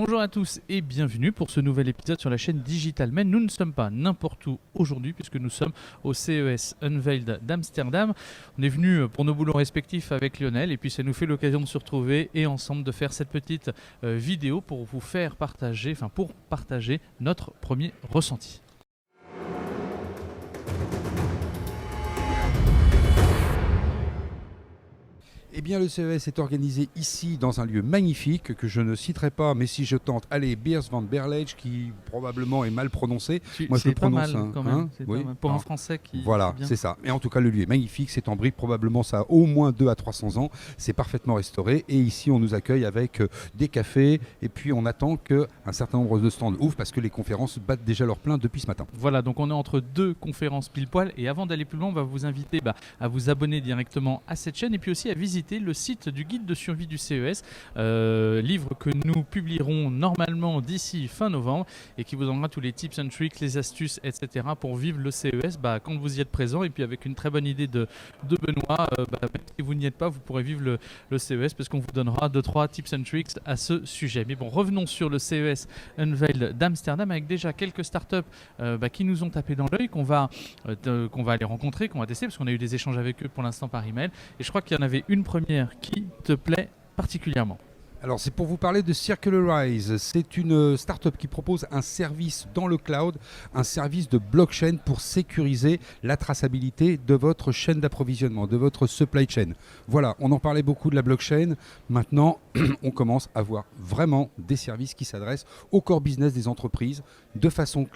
Bonjour à tous et bienvenue pour ce nouvel épisode sur la chaîne Digital Men. Nous ne sommes pas n'importe où aujourd'hui puisque nous sommes au CES Unveiled d'Amsterdam. On est venu pour nos boulots respectifs avec Lionel et puis ça nous fait l'occasion de se retrouver et ensemble de faire cette petite vidéo pour vous faire partager, pour partager notre premier ressenti. Eh bien, le CES est organisé ici dans un lieu magnifique que je ne citerai pas, mais si je tente, allez, Beers van Berlage, qui probablement est mal prononcé. Moi, je le prononce quand même. Oui, pas mal. Pour un Français qui. Voilà, c'est ça. Et en tout cas, le lieu est magnifique. C'est en brique, probablement ça a au moins 200 à 300 ans. C'est parfaitement restauré. Et ici, on nous accueille avec des cafés. Et puis, on attend qu'un certain nombre de stands ouvrent parce que les conférences battent déjà leur plein depuis ce matin. Voilà, donc on est entre deux conférences pile poil. Et avant d'aller plus loin, on va vous inviter à vous abonner directement à cette chaîne et puis aussi à visiter le site du guide de survie du CES, livre que nous publierons normalement d'ici fin novembre et qui vous donnera tous les tips and tricks, les astuces, etc. pour vivre le CES quand vous y êtes présent. Et puis avec une très bonne idée de Benoît, même si vous n'y êtes pas, vous pourrez vivre le CES parce qu'on vous donnera 2-3 tips and tricks à ce sujet. Mais bon, revenons sur le CES Unveiled d'Amsterdam avec déjà quelques startups qui nous ont tapé dans l'œil, qu'on va aller rencontrer, qu'on va tester parce qu'on a eu des échanges avec eux pour l'instant par email. Et je crois qu'il y en avait une première qui te plaît particulièrement. Alors c'est pour vous parler de Circularize. C'est une start-up qui propose un service dans le cloud, un service de blockchain pour sécuriser la traçabilité de votre chaîne d'approvisionnement, de votre supply chain. Voilà, on en parlait beaucoup de la blockchain. Maintenant, on commence à voir vraiment des services qui s'adressent au core business des entreprises de façon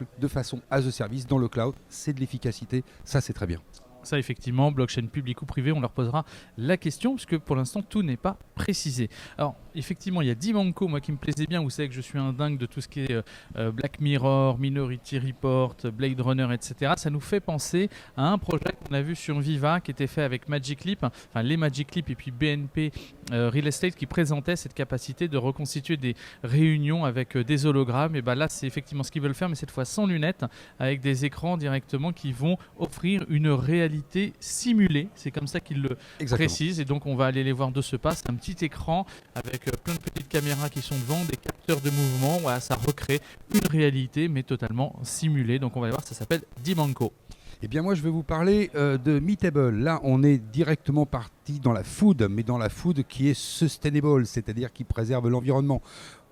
as a service dans le cloud. C'est de l'efficacité, ça c'est très bien. Ça, effectivement, blockchain public ou privé, on leur posera la question, parce que pour l'instant, tout n'est pas précisé. Alors, effectivement, il y a Dimanco, moi qui me plaisait bien. Vous savez que je suis un dingue de tout ce qui est Black Mirror, Minority Report, Blade Runner, etc. Ça nous fait penser à un projet qu'on a vu sur Viva, qui était fait avec Magic Leap, les Magic Leap et puis BNP Real Estate, qui présentait cette capacité de reconstituer des réunions avec des hologrammes. Et là, c'est effectivement ce qu'ils veulent faire, mais cette fois sans lunettes, avec des écrans directement qui vont offrir une réalité simulée, c'est comme ça qu'ils le précisent, et donc on va aller les voir de ce pas. C'est un petit écran avec plein de petites caméras qui sont devant, des capteurs de mouvement, voilà, ça recrée une réalité mais totalement simulée, donc on va aller voir, ça s'appelle Dimanco. Eh bien moi je vais vous parler de Meatable. Là on est directement parti dans la food, mais dans la food qui est sustainable, c'est-à-dire qui préserve l'environnement.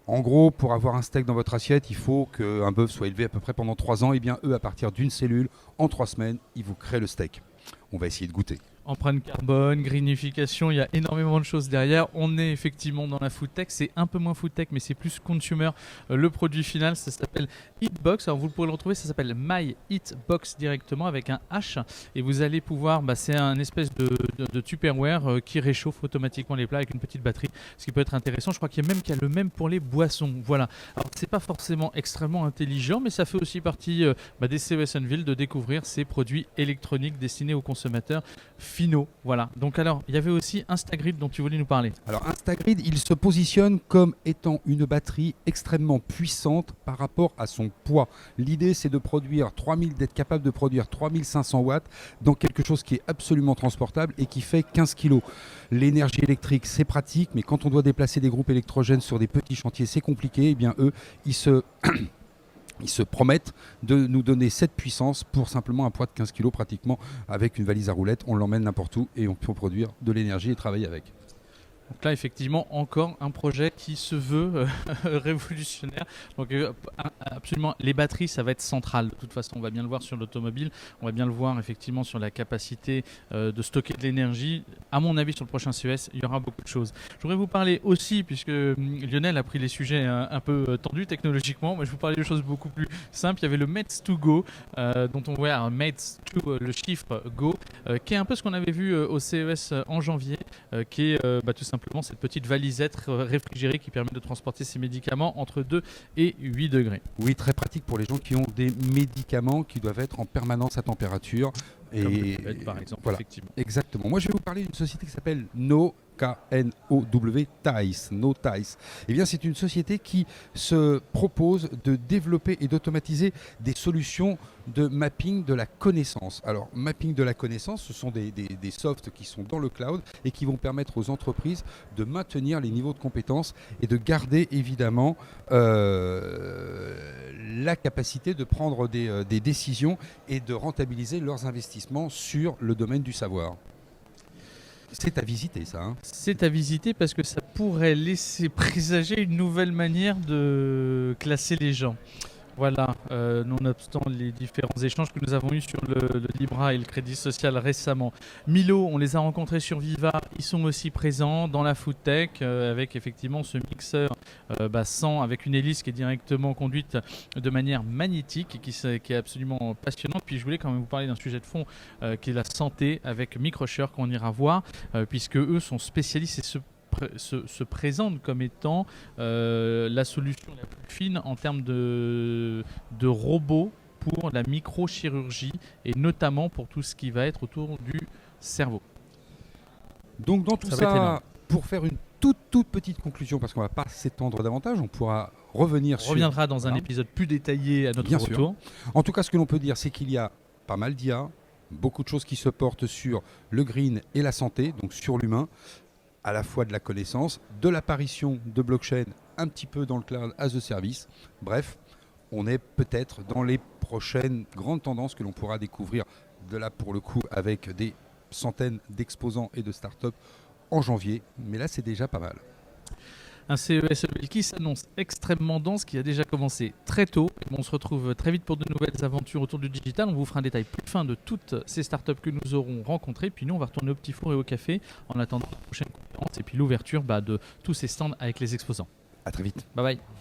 En gros, pour avoir un steak dans votre assiette, il faut qu'un bœuf soit élevé à peu près pendant 3 ans. Et bien eux, à partir d'une cellule, en 3 semaines, ils vous créent le steak. On va essayer de goûter. Empreinte carbone, greenification, il y a énormément de choses derrière. On est effectivement dans la food tech, c'est un peu moins food tech, mais c'est plus consumer. Le produit final, ça s'appelle Eatbox. Alors vous pourrez le retrouver, ça s'appelle My Eatbox directement avec un H. Et vous allez pouvoir, c'est un espèce de Tupperware qui réchauffe automatiquement les plats avec une petite batterie, ce qui peut être intéressant. Je crois qu'il y a le même pour les boissons. Voilà. Alors c'est pas forcément extrêmement intelligent, mais ça fait aussi partie des CES Unveiled de découvrir ces produits électroniques destinés aux consommateurs finaux. Voilà. Donc alors, il y avait aussi Instagrid dont tu voulais nous parler. Alors Instagrid, il se positionne comme étant une batterie extrêmement puissante par rapport à son poids. L'idée, c'est d'être capable de produire 3500 watts dans quelque chose qui est absolument transportable et qui fait 15 kg. L'énergie électrique, c'est pratique, mais quand on doit déplacer des groupes électrogènes sur des petits chantiers, c'est compliqué. Eh bien eux, ils se promettent de nous donner cette puissance pour simplement un poids de 15 kg pratiquement avec une valise à roulettes. On l'emmène n'importe où et on peut produire de l'énergie et travailler avec. Donc là, effectivement, encore un projet qui se veut révolutionnaire. Donc absolument, les batteries, ça va être central. De toute façon, on va bien le voir sur l'automobile. On va bien le voir effectivement sur la capacité de stocker de l'énergie. À mon avis, sur le prochain CES, il y aura beaucoup de choses. Je voudrais vous parler aussi, puisque Lionel a pris les sujets un peu tendus technologiquement. Moi, je vais vous parler de choses beaucoup plus simples. Il y avait le Mate2Go, dont on voit un Mate2, le chiffre Go, qui est un peu ce qu'on avait vu au CES en janvier, qui est tout simplement cette petite valisette réfrigérée qui permet de transporter ces médicaments entre 2 et 8 degrés. Oui, très pratique pour les gens qui ont des médicaments qui doivent être en permanence à température. Comme le par exemple, voilà, effectivement. Exactement. Moi, je vais vous parler d'une société qui s'appelle No K-N-O-W, Tice, No Tice. Eh bien, c'est une société qui se propose de développer et d'automatiser des solutions de mapping de la connaissance. Alors, mapping de la connaissance, ce sont des softs qui sont dans le cloud et qui vont permettre aux entreprises de maintenir les niveaux de compétences et de garder évidemment la capacité de prendre des décisions et de rentabiliser leurs investissements sur le domaine du savoir. C'est à visiter ça. Hein. C'est à visiter parce que ça pourrait laisser présager une nouvelle manière de classer les gens. Voilà, nonobstant les différents échanges que nous avons eus sur le Libra et le Crédit Social récemment. Milo, on les a rencontrés sur Viva, ils sont aussi présents dans la food tech avec effectivement ce mixeur avec une hélice qui est directement conduite de manière magnétique et qui est absolument passionnante. Puis je voulais quand même vous parler d'un sujet de fond qui est la santé avec Microshare qu'on ira voir puisque eux sont spécialistes et se présente comme étant la solution la plus fine en termes de robots pour la microchirurgie et notamment pour tout ce qui va être autour du cerveau. Donc dans tout ça pour faire une toute petite conclusion, parce qu'on ne va pas s'étendre davantage, on pourra revenir sur... On reviendra dans un épisode plus détaillé à notre retour. En tout cas, ce que l'on peut dire, c'est qu'il y a pas mal d'IA, beaucoup de choses qui se portent sur le green et la santé, donc sur l'humain, à la fois de la connaissance, de l'apparition de blockchain un petit peu dans le cloud as a service. Bref, on est peut-être dans les prochaines grandes tendances que l'on pourra découvrir de là pour le coup avec des centaines d'exposants et de startups en janvier. Mais là, c'est déjà pas mal. Un CES qui s'annonce extrêmement dense, qui a déjà commencé très tôt. On se retrouve très vite pour de nouvelles aventures autour du digital. On vous fera un détail plus fin de toutes ces startups que nous aurons rencontrées. Puis nous, on va retourner au petit four et au café en attendant la prochaine conférence et puis l'ouverture de tous ces stands avec les exposants. À très vite. Bye bye.